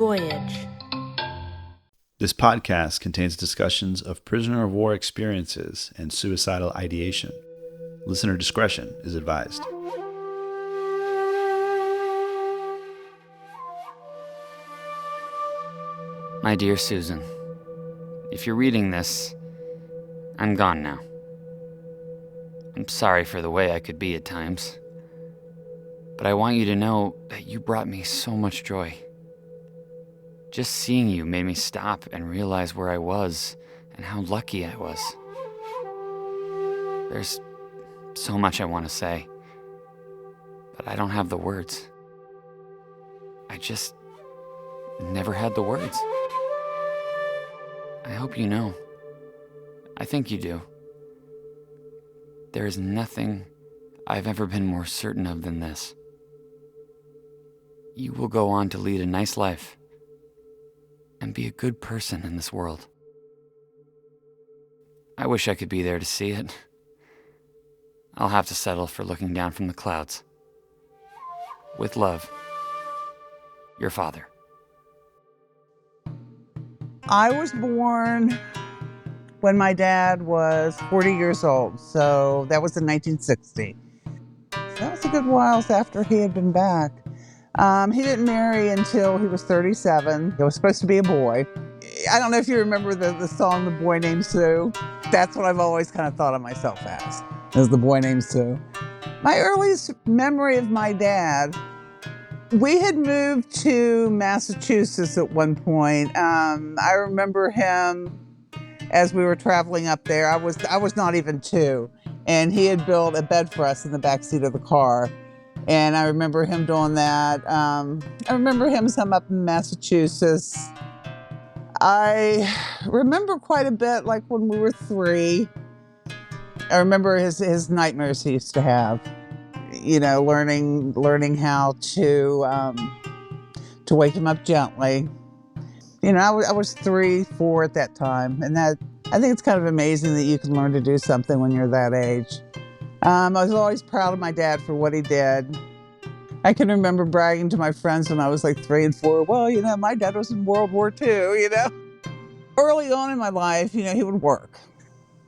Voyage. This podcast contains discussions of prisoner of war experiences and suicidal ideation. Listener discretion is advised. My dear Susan, if you're reading this, I'm gone now. I'm sorry for the way I could be at times, but I want you to know that you brought me so much joy. Just seeing you made me stop and realize where I was and how lucky I was. There's so much I want to say, but I don't have the words. I just never had the words. I hope you know. I think you do. There is nothing I've ever been more certain of than this. You will go on to lead a nice life and be a good person in this world. I wish I could be there to see it. I'll have to settle for looking down from the clouds. With love, your father. I was born when my dad was 40 years old, so that was in 1960. So that was a good while after he had been back. He didn't marry until he was 37. It was supposed to be a boy. I don't know if you remember the song, The Boy Named Sue. That's what I've always kind of thought of myself as the boy named Sue. My earliest memory of my dad, we had moved to Massachusetts at one point. I remember him as we were traveling up there. I was not even 2, and he had built a bed for us in the back seat of the car. And I remember him doing that. I remember him some up in Massachusetts. I remember quite a bit, like when we were 3. I remember his nightmares he used to have. You know, learning how to wake him up gently. You know, I was 3, 4 at that time, and that I think it's kind of amazing that you can learn to do something when you're that age. I was always proud of my dad for what he did. I can remember bragging to my friends when I was like 3 and 4, well, you know, my dad was in World War II, you know. Early on in my life, you know, he would work.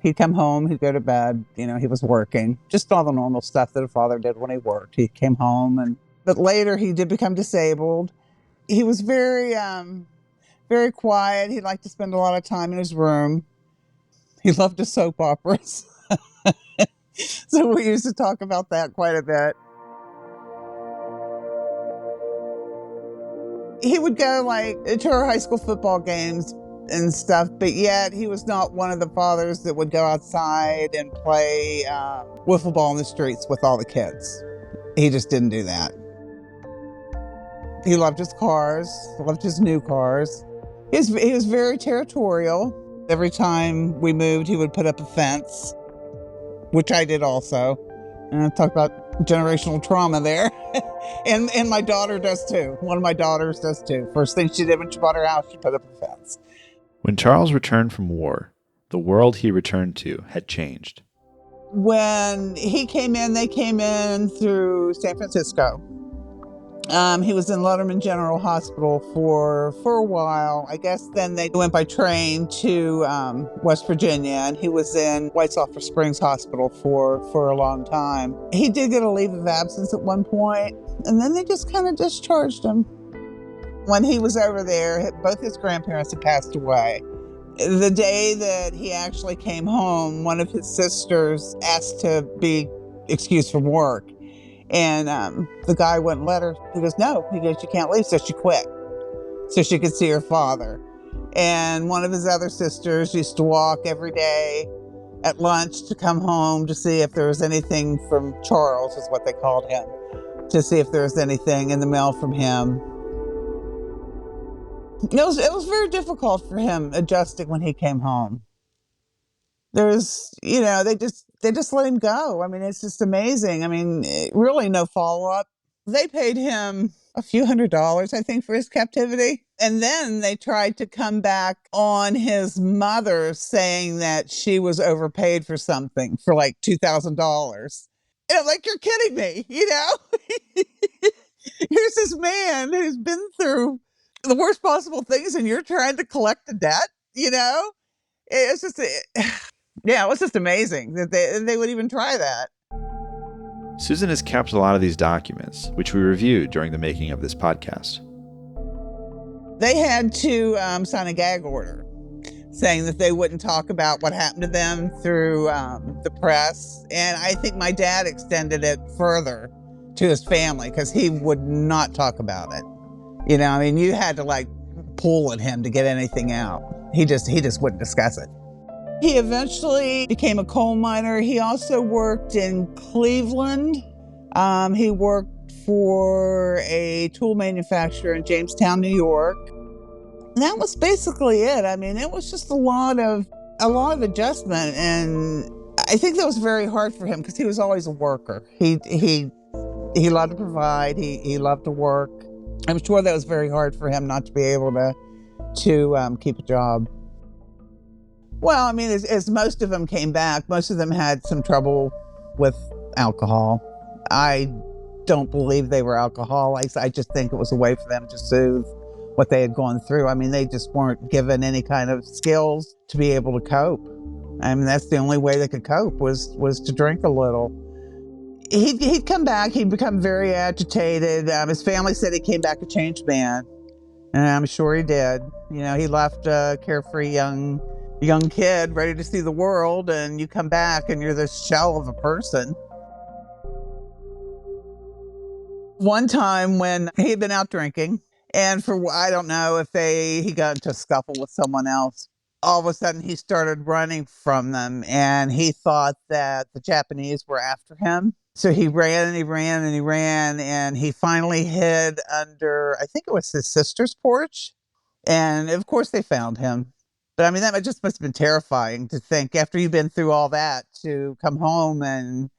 He'd come home, he'd go to bed, you know, he was working. Just all the normal stuff that a father did when he worked. He came home, but later he did become disabled. He was very quiet. He liked to spend a lot of time in his room. He loved his soap operas. So we used to talk about that quite a bit. He would go to our high school football games and stuff, but yet he was not one of the fathers that would go outside and play wiffle ball in the streets with all the kids. He just didn't do that. He loved his cars, loved his new cars. He was very territorial. Every time we moved, he would put up a fence, which I did also. And I talk about generational trauma there. and my daughter does too. One of my daughters does too. First thing she did when she bought her house, she put up a fence. When Charles returned from war, the world he returned to had changed. When he came in, they came in through San Francisco. He was in Letterman General Hospital for a while. I guess then they went by train to West Virginia, and he was in White Sulphur Springs Hospital for a long time. He did get a leave of absence at one point, and then they just kind of discharged him. When he was over there, both his grandparents had passed away. The day that he actually came home, one of his sisters asked to be excused from work. And the guy wouldn't let her. He goes, no. He goes, you can't leave. So she quit so she could see her father. And one of his other sisters used to walk every day at lunch to come home to see if there was anything from Charles, is what they called him, to see if there was anything in the mail from him. It was very difficult for him adjusting when he came home. There's, you know, they just let him go. I mean, it's just amazing. I mean, really no follow-up. They paid him a few $100s, I think, for his captivity. And then they tried to come back on his mother saying that she was overpaid for something for like $2,000. And I'm like, you're kidding me, you know? Here's this man who's been through the worst possible things and you're trying to collect the debt, you know? It's just, yeah, it was just amazing that they would even try that. Susan has kept a lot of these documents, which we reviewed during the making of this podcast. They had to sign a gag order saying that they wouldn't talk about what happened to them through the press. And I think my dad extended it further to his family because he would not talk about it. You know, I mean, you had to like pull at him to get anything out. He just wouldn't discuss it. He eventually became a coal miner. He also worked in Cleveland. He worked for a tool manufacturer in Jamestown, New York. And that was basically it. I mean, it was just a lot of adjustment, and I think that was very hard for him because he was always a worker. He loved to provide. He loved to work. I'm sure that was very hard for him not to be able to keep a job. Well, I mean, as most of them came back, most of them had some trouble with alcohol. I don't believe they were alcoholics. I just think it was a way for them to soothe what they had gone through. I mean, they just weren't given any kind of skills to be able to cope. I mean, that's the only way they could cope was to drink a little. He'd come back. He'd become very agitated. His family said he came back a changed man, and I'm sure he did. You know, he left a carefree young kid ready to see the world, and you come back and you're this shell of a person. One time when he had been out drinking, and I don't know if he got into a scuffle with someone else, all of a sudden he started running from them, and he thought that the Japanese were after him. So he ran and he ran and he ran, and he finally hid under, I think it was his sister's porch. And of course they found him. But I mean, that just must have been terrifying to think after you've been through all that to come home and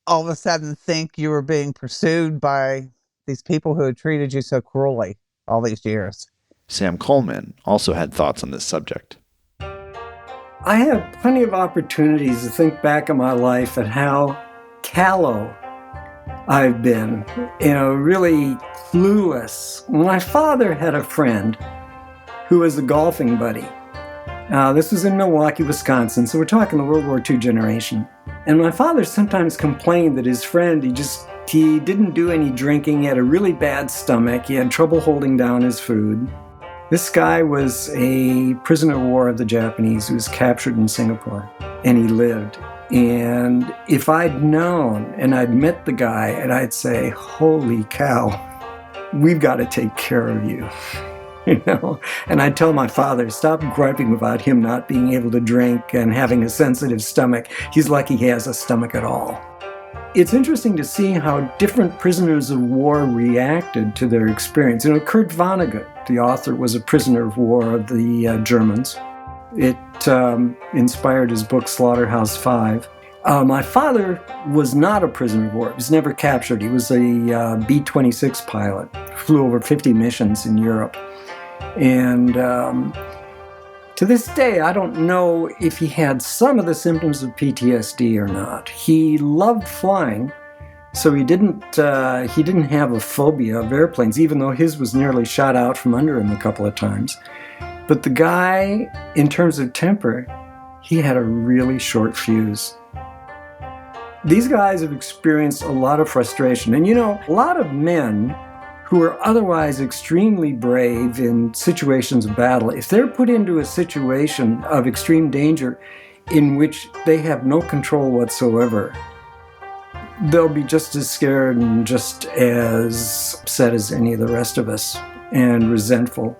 all of a sudden think you were being pursued by these people who had treated you so cruelly all these years. Sam Coleman also had thoughts on this subject. I have plenty of opportunities to think back in my life at how callow I've been, really clueless. My father had a friend who was a golfing buddy. This was in Milwaukee, Wisconsin, so we're talking the World War II generation. And my father sometimes complained that his friend, he didn't do any drinking, he had a really bad stomach, he had trouble holding down his food. This guy was a prisoner of war of the Japanese who was captured in Singapore, and he lived. And if I'd known and I'd met the guy and I'd say, holy cow, we've got to take care of you. And I'd tell my father, stop griping about him not being able to drink and having a sensitive stomach. He's lucky he has a stomach at all. It's interesting to see how different prisoners of war reacted to their experience. Kurt Vonnegut, the author, was a prisoner of war of the Germans. It inspired his book Slaughterhouse 5. My father was not a prisoner of war. He was never captured. He was a B-26 pilot, flew over 50 missions in Europe. And to this day, I don't know if he had some of the symptoms of PTSD or not. He loved flying, so he didn't have a phobia of airplanes, even though his was nearly shot out from under him a couple of times. But the guy, in terms of temper, he had a really short fuse. These guys have experienced a lot of frustration. And a lot of men who are otherwise extremely brave in situations of battle, if they're put into a situation of extreme danger in which they have no control whatsoever, they'll be just as scared and just as upset as any of the rest of us, and resentful.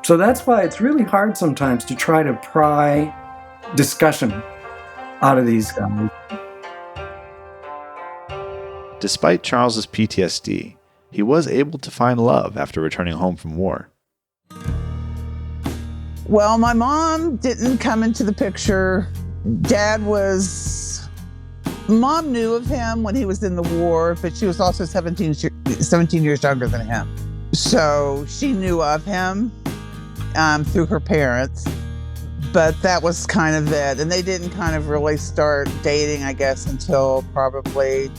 So that's why it's really hard sometimes to try to pry discussion out of these guys. Despite Charles's PTSD, he was able to find love after returning home from war. Well, my mom didn't come into the picture. Mom knew of him when he was in the war, but she was also 17 years younger than him. So she knew of him through her parents, but that was kind of it. And they didn't kind of really start dating, I guess, until probably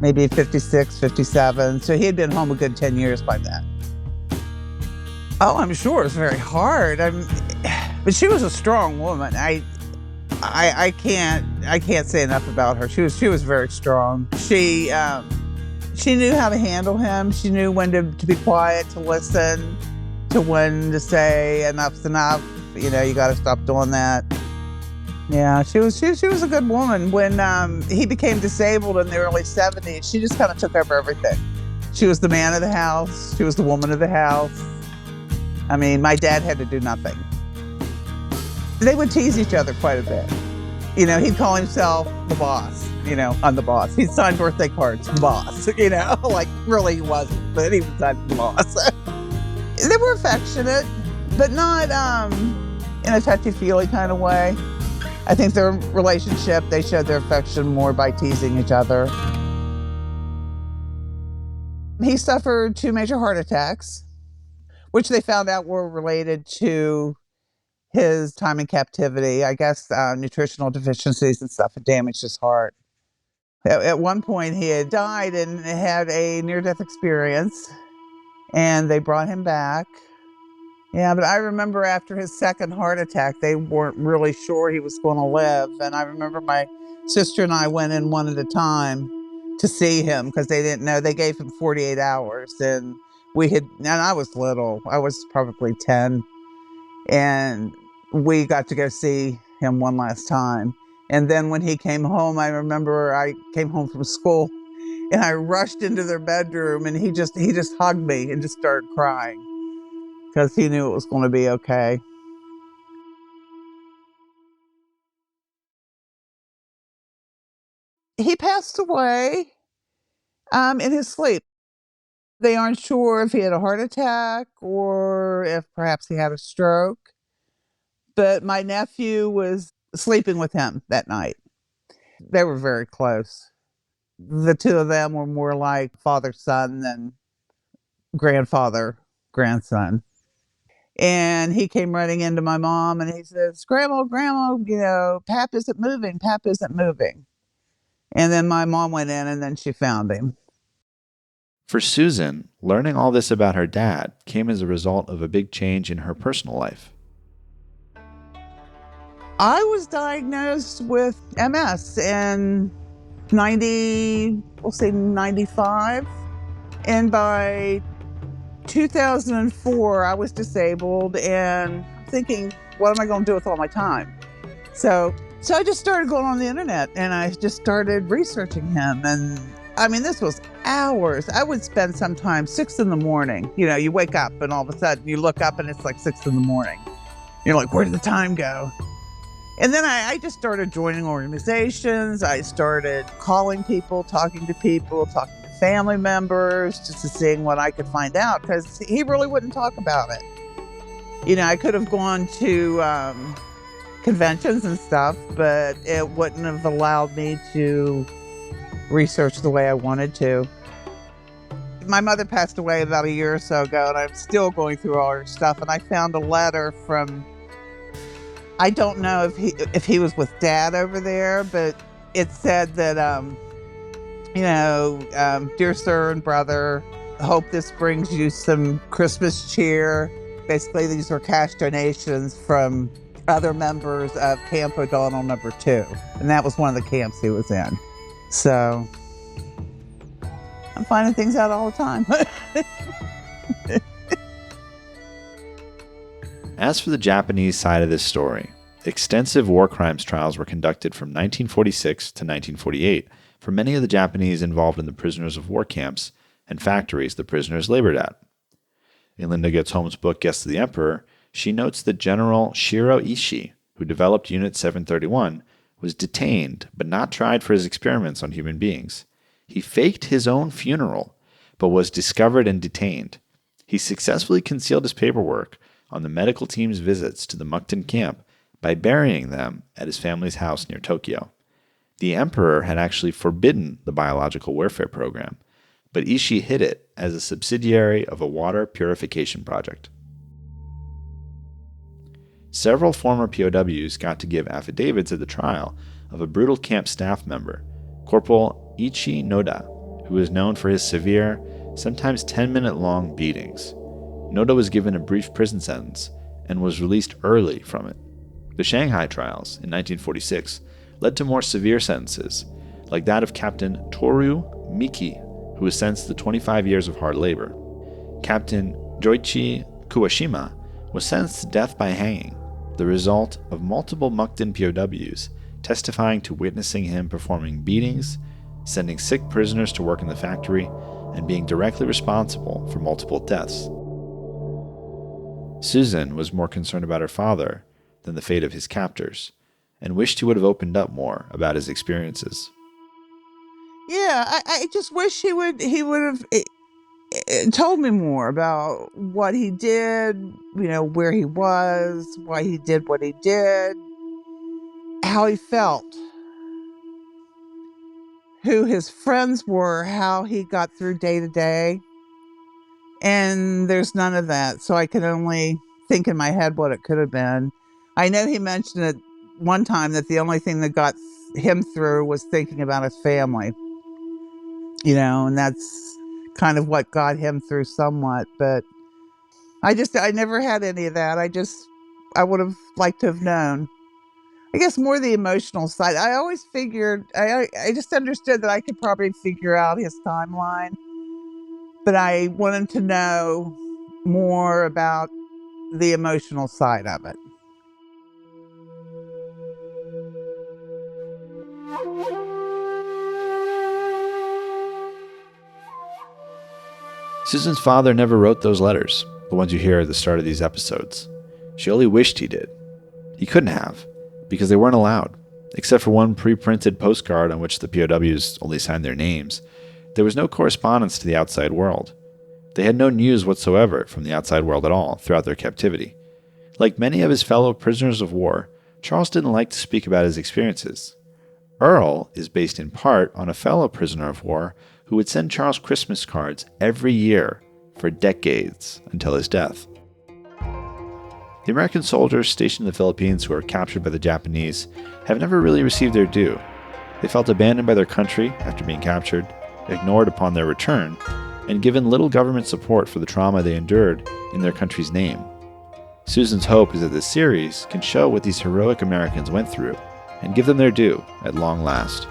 maybe 56, 57. So he had been home a good 10 years by then. Oh, I'm sure it's very hard. But she was a strong woman. I can't say enough about her. She was very strong. She knew how to handle him. She knew when to be quiet, to listen, to when to say enough's enough. You got to stop doing that. Yeah, she was a good woman. When he became disabled in the early 70s, she just kind of took over everything. She was the man of the house. She was the woman of the house. I mean, my dad had to do nothing. They would tease each other quite a bit. He'd call himself the boss. I'm the boss. He'd sign birthday cards, the boss. Like really he wasn't, but he was the boss. They were affectionate, but not in a touchy-feely kind of way. I think their relationship, they showed their affection more by teasing each other. He suffered 2 major heart attacks, which they found out were related to his time in captivity. I guess nutritional deficiencies and stuff had damaged his heart. At one point, he had died and had a near-death experience, and they brought him back. Yeah, but I remember after his second heart attack, they weren't really sure he was going to live. And I remember my sister and I went in one at a time to see him because they didn't know. They gave him 48 hours. And I was little. I was probably 10. And we got to go see him one last time. And then when he came home, I remember I came home from school and I rushed into their bedroom and he just hugged me and just started crying because he knew it was going to be okay. He passed away in his sleep. They aren't sure if he had a heart attack or if perhaps he had a stroke. But my nephew was sleeping with him that night. They were very close. The two of them were more like father-son than grandfather-grandson. And he came running into my mom and he says, Grandma, Pap isn't moving. Pap isn't moving. And then my mom went in and then she found him. For Susan, learning all this about her dad came as a result of a big change in her personal life. I was diagnosed with MS in 95. And by 2004, I was disabled and I'm thinking, what am I going to do with all my time? So I just started going on the internet and I just started researching him. And I mean, this was hours. I would spend sometimes 6 a.m. You wake up and all of a sudden you look up and it's like 6 a.m. You're like, where did the time go? And then I just started joining organizations. I started calling people, talking to family members, just to seeing what I could find out because he really wouldn't talk about it. I could have gone to conventions and stuff, but it wouldn't have allowed me to research the way I wanted to. My mother passed away about a year or so ago, and I'm still going through all her stuff. And I found a letter from, I don't know if he was with Dad over there, but it said that, dear sir and brother, hope this brings you some Christmas cheer. Basically, these were cash donations from other members of Camp O'Donnell No. 2. And that was one of the camps he was in. So I'm finding things out all the time. As for the Japanese side of this story, extensive war crimes trials were conducted from 1946 to 1948 for many of the Japanese involved in the prisoners of war camps and factories the prisoners labored at. In Linda Gets Home's book, Guest of the Emperor, she notes that General Shiro Ishii, who developed Unit 731, was detained but not tried for his experiments on human beings. He faked his own funeral, but was discovered and detained. He successfully concealed his paperwork on the medical team's visits to the Mukden camp by burying them at his family's house near Tokyo. The emperor had actually forbidden the biological warfare program, but Ishii hid it as a subsidiary of a water purification project. Several former POWs got to give affidavits at the trial of a brutal camp staff member, Corporal Ichi Noda, who was known for his severe, sometimes 10-minute-long beatings. Noda was given a brief prison sentence and was released early from it. The Shanghai trials in 1946 led to more severe sentences, like that of Captain Toru Miki, who was sentenced to 25 years of hard labor. Captain Joichi Kuwashima was sentenced to death by hanging, the result of multiple Mukden POWs testifying to witnessing him performing beatings, sending sick prisoners to work in the factory, and being directly responsible for multiple deaths. Susan was more concerned about her father than the fate of his captors, and wished he would have opened up more about his experiences. Yeah, I just wish he would have told me more about what he did, where he was, why he did what he did, how he felt, who his friends were, how he got through day to day. And there's none of that. So I can only think in my head what it could have been. I know he mentioned it one time that the only thing that got him through was thinking about his family, and that's kind of what got him through somewhat. But I never had any of that. I would have liked to have known. I guess more the emotional side. I always figured, I just understood that I could probably figure out his timeline, but I wanted to know more about the emotional side of it. Susan's father never wrote those letters, the ones you hear at the start of these episodes. She only wished he did. He couldn't have, because they weren't allowed. Except for one pre-printed postcard on which the POWs only signed their names, there was no correspondence to the outside world. They had no news whatsoever from the outside world at all throughout their captivity. Like many of his fellow prisoners of war, Charles didn't like to speak about his experiences. Earl is based in part on a fellow prisoner of war who would send Charles Christmas cards every year for decades until his death. The American soldiers stationed in the Philippines who were captured by the Japanese have never really received their due. They felt abandoned by their country after being captured, ignored upon their return, and given little government support for the trauma they endured in their country's name. Susan's hope is that this series can show what these heroic Americans went through and give them their due at long last.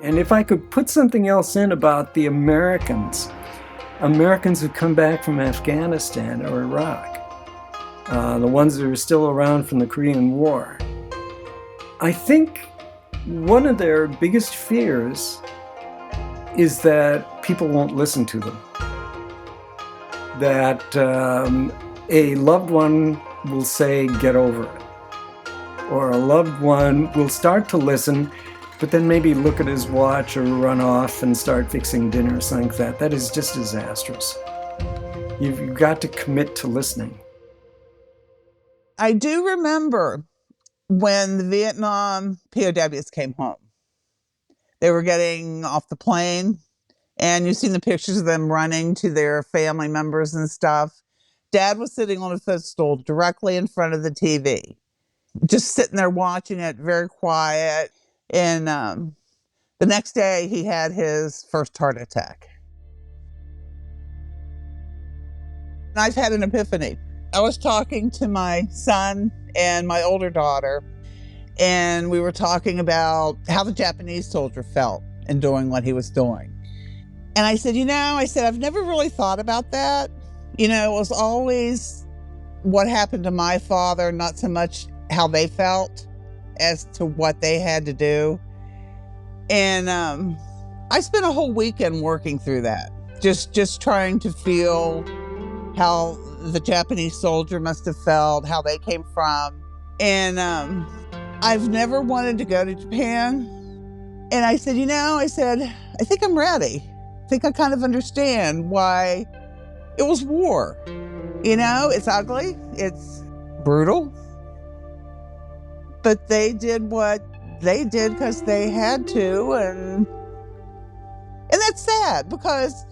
And if I could put something else in about the Americans who come back from Afghanistan or Iraq, the ones that are still around from the Korean War, I think one of their biggest fears is that people won't listen to them. That a loved one will say, get over it. Or a loved one will start to listen, but then maybe look at his watch or run off and start fixing dinner or something like that. That is just disastrous. You've got to commit to listening. I do remember when the Vietnam POWs came home. They were getting off the plane, and you've seen the pictures of them running to their family members and stuff. Dad was sitting on a footstool directly in front of the TV, just sitting there watching it, very quiet. And the next day, he had his first heart attack. And I've had an epiphany. I was talking to my son and my older daughter, and we were talking about how the Japanese soldier felt in doing what he was doing. And I said, I've never really thought about that. It was always what happened to my father, not so much how they felt as to what they had to do. And I spent a whole weekend working through that, just trying to feel how the Japanese soldier must have felt, how they came from. And I've never wanted to go to Japan. And I said, I think I'm ready. I think I kind of understand why it was war. It's ugly, it's brutal, but they did what they did because they had to, and that's sad because,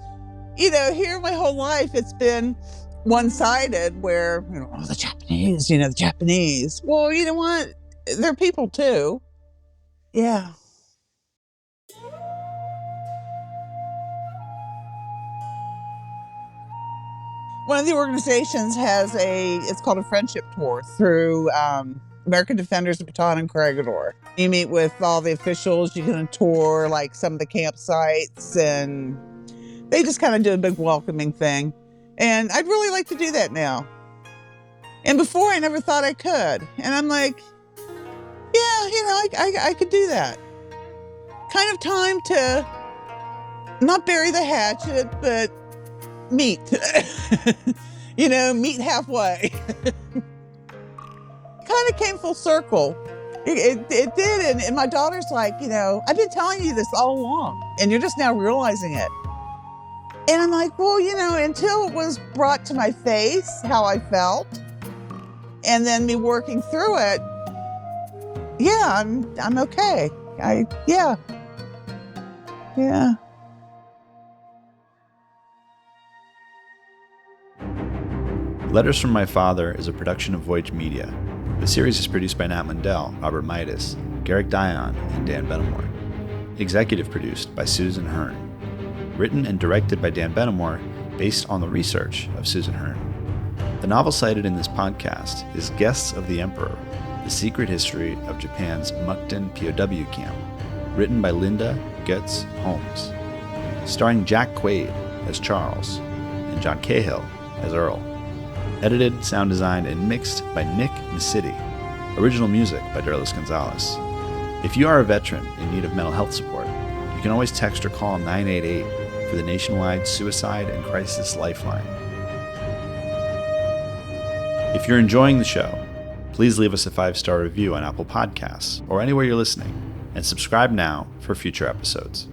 here my whole life it's been one-sided where, the Japanese, the Japanese. Well, you know what? They're people too. Yeah. One of the organizations has it's called a friendship tour through American Defenders of Baton and Corregidor. You meet with all the officials, you can tour like some of the campsites, and they just kind of do a big welcoming thing. And I'd really like to do that now. And before I never thought I could. And I'm like, yeah, I could do that. Kind of time to not bury the hatchet, but meet. Meet halfway. Kind of came full circle. It did. And my daughter's like, I've been telling you this all along, and you're just now realizing it. And I'm like, well, until it was brought to my face how I felt, and then me working through it, yeah, I'm okay. Yeah. Letters from My Father is a production of Voyage Media. The series is produced by Nat Mundell, Robert Midas, Garrick Dion, and Dan Benamore. Executive produced by Susan Hearn. Written and directed by Dan Benamore, based on the research of Susan Hearn. The novel cited in this podcast is Guests of the Emperor, The Secret History of Japan's Mukden POW Camp, written by Linda Goetz Holmes. Starring Jack Quaid as Charles and John Cahill as Earl. Edited, sound designed, and mixed by Nick Masidi. Original music by Derlis Gonzalez. If you are a veteran in need of mental health support, you can always text or call 988 for the nationwide Suicide and Crisis Lifeline. If you're enjoying the show, please leave us a 5-star review on Apple Podcasts or anywhere you're listening, and subscribe now for future episodes.